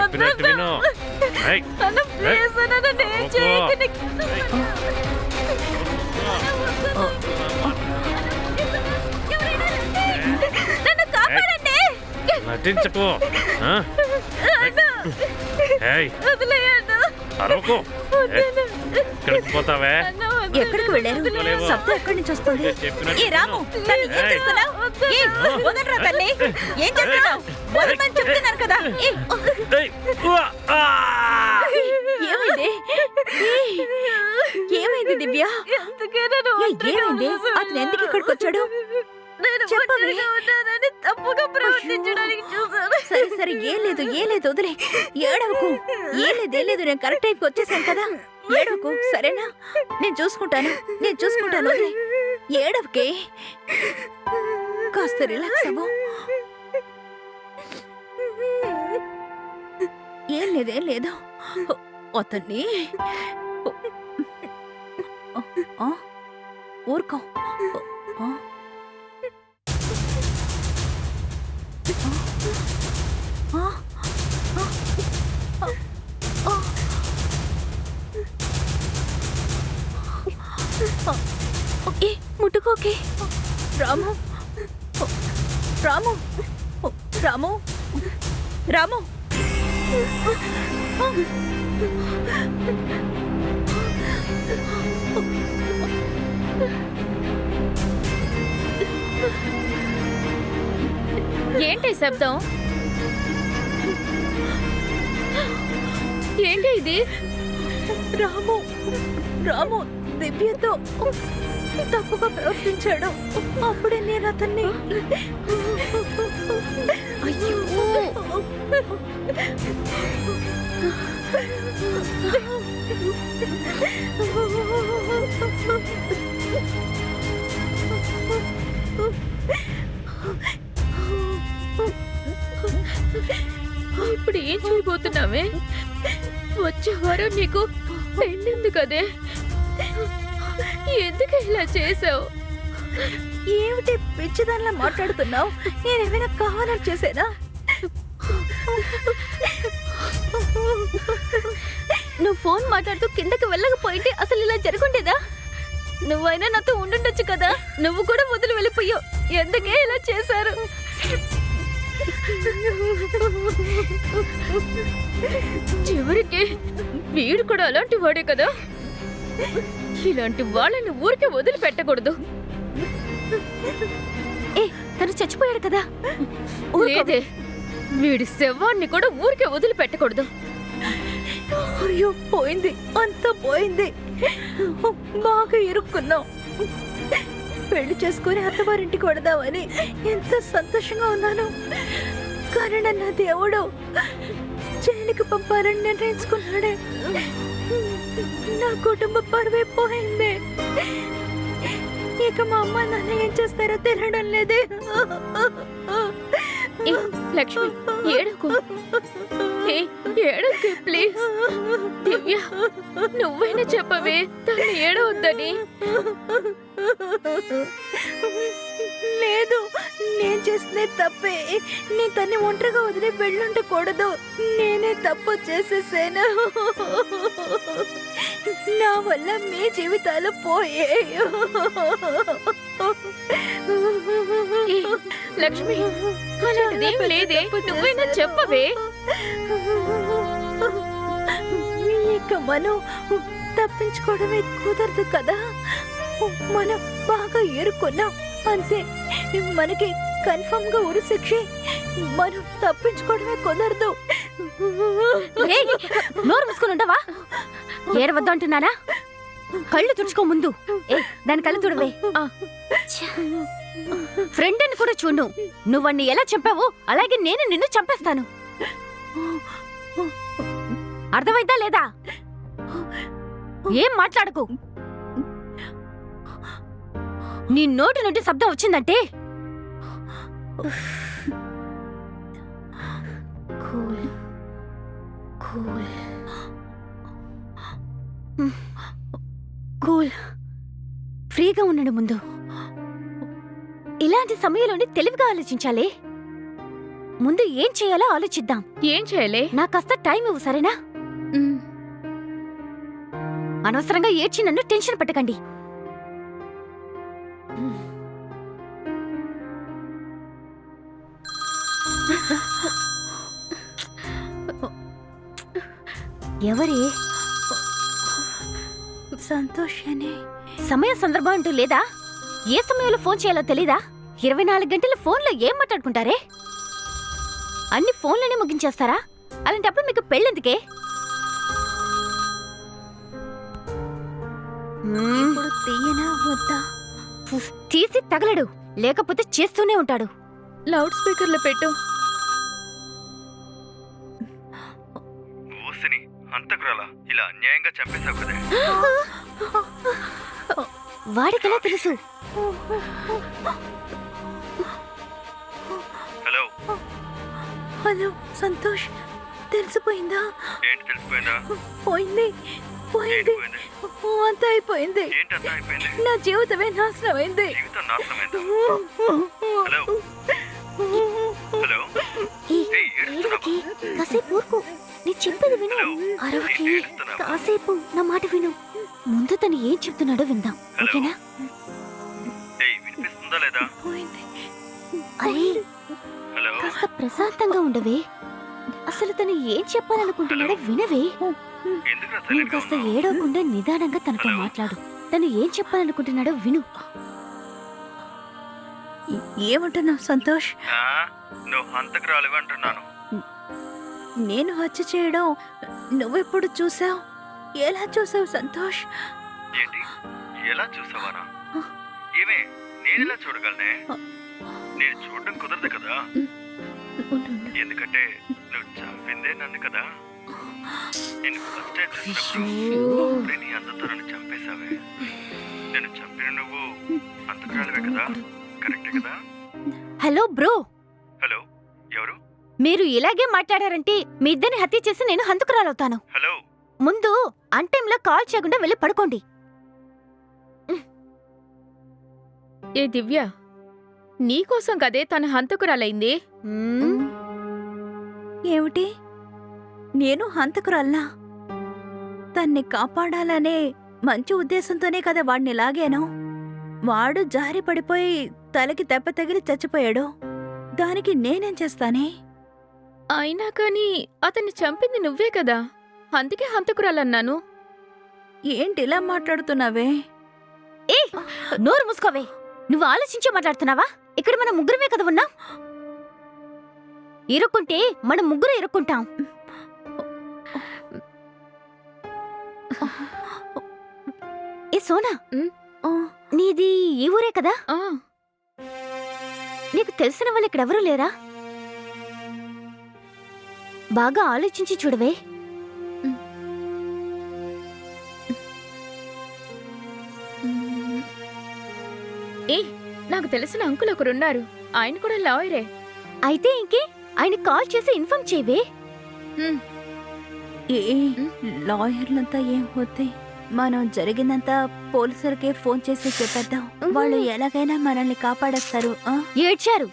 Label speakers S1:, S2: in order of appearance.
S1: చెప్పినట్టు విను. నటించకు. అరవకు. ఎక్కడికి పోతావే?
S2: ఎక్కడికి వెళ్ళారు? శబ్దం ఎక్కడి నుంచి వస్తుంది? ఏ రాము, తన్ని ఏం చేస్తున్నావు? వదలరా తల్లి, ఏం చేస్తున్నావు? వదలమని చెప్తున్నాను కదా. ఏమైంది? ఏమైంది దివ్య? ఏమైంది? అతను ఎందుకు ఇక్కడికి వచ్చాడు? సరే సరే, ఏం లేదు వదిలే. ఏడవకు. ఏం లేదు నేను కరెక్ట్ టైంకి వచ్చేసాను కదా. ఏడవకు సరేనా? నేను చూసుకుంటాను వదిలే. ఏడవకే, కాస్త రిలాక్స్ అవ్వు. ఏం లేదు అతన్ని ఊరుకో. ముట్టుకోకే. రాము రాము రాము రాము.
S3: ఏంటి శబ్దం? ఏంటి ఇది?
S2: రాము దివ్యతో తప్పుగా ప్రవర్తించాడు. అప్పుడే నేను అతన్ని
S3: ఇప్పుడు ఏం చేయబోతున్నావే? వచ్చే వారం నీకు పెళ్ళింది కదే, ఎందుకు ఇలా చేసావు?
S2: ఏమిటి పిచ్చిదానిలా మాట్లాడుతున్నావు? నేనేమైనా కావాలని చేసేనా?
S3: నువ్వు ఫోన్ మాట్లాడుతూ కిందకి వెళ్ళకపోయింటే అసలు ఇలా జరుగుండేదా? నువ్వైనా నాతో ఉండుండొచ్చు కదా. నువ్వు కూడా వదిలి వెళ్ళిపోయావు. ఎందుకే ఇలా చేశారు? చివరికి వీడు కూడా అలాంటి వాడే కదా. ఇలాంటి వాళ్ళని ఊరికే వదిలి పెట్టకూడదు.
S2: తను చచ్చిపోయాడు కదా.
S3: లేదే, వీడి శవాన్ని కూడా ఊరికే వదిలి పెట్టకూడదు.
S2: అయ్యో పోయింది, అంతా పోయింది. బాగా ఇరుక్కున్నాం. పెళ్లి చేసుకుని అత్తవారింటికి వడదామని ఎంత సంతోషంగా ఉన్నాను. కానీ నా దేవుడు జైలుకి పంపాలని నిర్ణయించుకున్నాడే. నా కుటుంబ పరువే పోయింది. ఇక మా అమ్మ నాన్న ఏం చేస్తారో తెలియడం లేదే.
S3: లక్ష్మి ఏడకు, ఏడకు ప్లీజ్. దివ్య, నువ్వైనా చెప్పవే తను ఏడవద్దని.
S2: లేదు, నేను చేసినే తప్పే. నీ తన్ని ఒంటరిగా వదిలి వెళ్ళుండకూడదు. నేనే తప్పు చేసేసాను. నా వల్ల మీ జీవితాలు పోయాయి.
S3: లక్ష్మి, అలాంటిదేం లేదే, నువ్వైనా చెప్పవే.
S2: ఇక మనం తప్పించుకోవడమే కుదరదు కదా. మనం బాగా ఏరుకున్నాం అంతే. మనకి కన్ఫర్మ్ గా ఉరి శిక్ష. మనం తప్పించుకోవడమే కుదరదు.
S3: నోరు మూసుకొని ఉండవా? ఏడవద్దు అంటున్నానా? కళ్ళు తుడుచుకో ముందు. దాని కళ్ళు తుడవే. ఫ్రెండ్ అని కూడా చూడు. నువ్వన్ని ఎలా చంపావో అలాగే నేను నిన్ను చంపేస్తాను. అర్థమైందా లేదా? ఏం మాట్లాడకు. నీ నోటి నుండి శబ్దం వచ్చిందంటే కూల్ కూల్ కూల్. ఫ్రీగా ఉన్నాడు ముందు. ఇలాంటి సమయంలోనే తెలివిగా ఆలోచించాలి. ముందు ఏం చేయాలో ఆలోచిద్దాం.
S2: ఏం చేయాలి?
S3: నాకు కాస్త టైం ఇవ్వు, సరేనా? అనవసరంగా ఏడ్చి నన్ను టెన్షన్ పెట్టకండి. ఎవరే?
S2: సంతోష్ అని.
S3: సమయ సందర్భం అంటూ లేదా? ఏ సమయంలో ఫోన్ చేయాలో తెలీదా? 24 గంటలు ఫోన్లో ఏం మాట్లాడుకుంటారే? అన్ని ఫోన్లోనే ముగించేస్తారా? అలాంటప్పుడు మీకు పెళ్ళెందుకే?
S2: ఇప్పుడు తీయనా వద్దా?
S3: తీసి తగలడు, లేకపోతే చేస్తూనే ఉంటాడు.
S2: లౌడ్ స్పీకర్లో పెట్టు.
S4: ఓసిని హంతకురాలా ఇలా అన్యాయంగా చంపేశావు కదే.
S3: వాడికెలా తెలుసు?
S4: హలో
S2: హలో సంతోష్, తెలిసిపోయిందా?
S4: ఏంటి తెలిసిపోయిందా?
S2: పోయింది పోయింది,
S4: పోయింది?
S2: అంతా అయిపోయింది.
S4: ఏంటంతా అయిపోయింది?
S2: నా జీవితమే నాశనమైంది.
S4: జీవితం నాశనమైందా? హలో హలో ఏయ్,
S3: ఏడవకి, కాసేపు ఊరుకో. నీ చెప్పేది విను. అరవకి, కాసేపు నా మాట విను. ముందు తను ఏం చెప్తున్నాడో విందాం, ఓకేనా?
S4: ఏయ్, వినిపిస్తుందా లేదా?
S2: పోయింది.
S3: అరే,
S4: హలో
S3: కాస్త ప్రశాంతంగా ఉండవే. అసలు తను ఏం చెప్పాలనుకుంటున్నాడో వినవే.
S4: ఎందుకురా
S3: నువ్వు
S4: సైలెంట్ గా
S3: కాస్త
S4: ఉన్నావు?
S3: ఏడవకుండా నిదానంగా తనతో
S4: హలో?
S3: మాట్లాడు. తను ఏం చెప్పాలనుకుంటున్నాడో విను.
S2: ఏమంటున్నావు సంతోష్?
S4: ఆ, నువ్వు హంతకురాలివి అంటున్నాను.
S2: నేను హత్య చేయడం నువ్వెప్పుడు చూసావు? ఎలా చూసావు సంతోష్?
S4: ఏంటి ఎలా చూసావారా? ఏమే నేనెలా చూడగలనే? నేను చూడడం కుదరదు కదా,
S2: ఉండు, ఉండు.
S4: ఎందుకంటే నువ్వు చంపిందే నన్ను కదా. నేను ఫస్ట్ టైం చూసినప్పుడు అప్పుడే నీ అందరితో నన్ను చంపేశావే. నేను చంపిన నువ్వు హంతకురాలివే కదా, కరెక్టే కదా?
S3: హలో బ్రో,
S4: హలో ఎవరు?
S3: మీరు ఇలాగే మాట్లాడారంటే మీ ఇద్దరిని హత్య చేసి నేను హంతకురాలవుతాను.
S4: హలో
S3: ముందు అన్టైంలో కాల్ చేయకుండా వెళ్ళి పడుకోండి.
S2: ఏ దివ్య, నీకోసం కదే తన హంతకురాలైంది. ఏమిటి? నేను హంతకురాల్నా? తన్ని కాపాడాలనే మంచి ఉద్దేశంతోనే కదా వాడిని లాగాను. వాడు జారి పడిపోయి తలకి దెబ్బ తగిలి చచ్చిపోయాడు. దానికి నేనేం చేస్తానే? అయినా కానీ అతన్ని చంపింది నువ్వే కదా, అందుకే హంతకురాలన్నాను. ఏంటిలా మాట్లాడుతున్నావే?
S3: ఏ, నోరు మూసుకోవే. నువ్వు ఆలోచించే మాట్లాడుతున్నావా? ఇక్కడ మనం ముగ్గురమే కదా ఉన్నాం. ఇరుక్కుంటే మనం ముగ్గురు ఇరుక్కుంటాం. ఏ సోనా, నీది ఈ ఊరే కదా? నీకు తెలిసిన వాళ్ళు ఇక్కడెవరూ లేరా? బాగా ఆలోచించి చూడవే.
S2: ఏ, నాకు తెలిసిన అంకుల్ ఒకరున్నారు. ఆయన కూడా లాయరే.
S3: అయితే ఇంకే ఆయన కాల్ చేసి ఇన్ఫార్మ్ చేయవే.
S2: లాయర్లంతా ఏం వద్దే, మనం జరిగిందంతా పోలీసులకే ఫోన్ చేసి చెప్పేద్దాం. వాళ్ళు ఎలాగైనా మనల్ని కాపాడేస్తారు.
S3: ఏడ్చారు.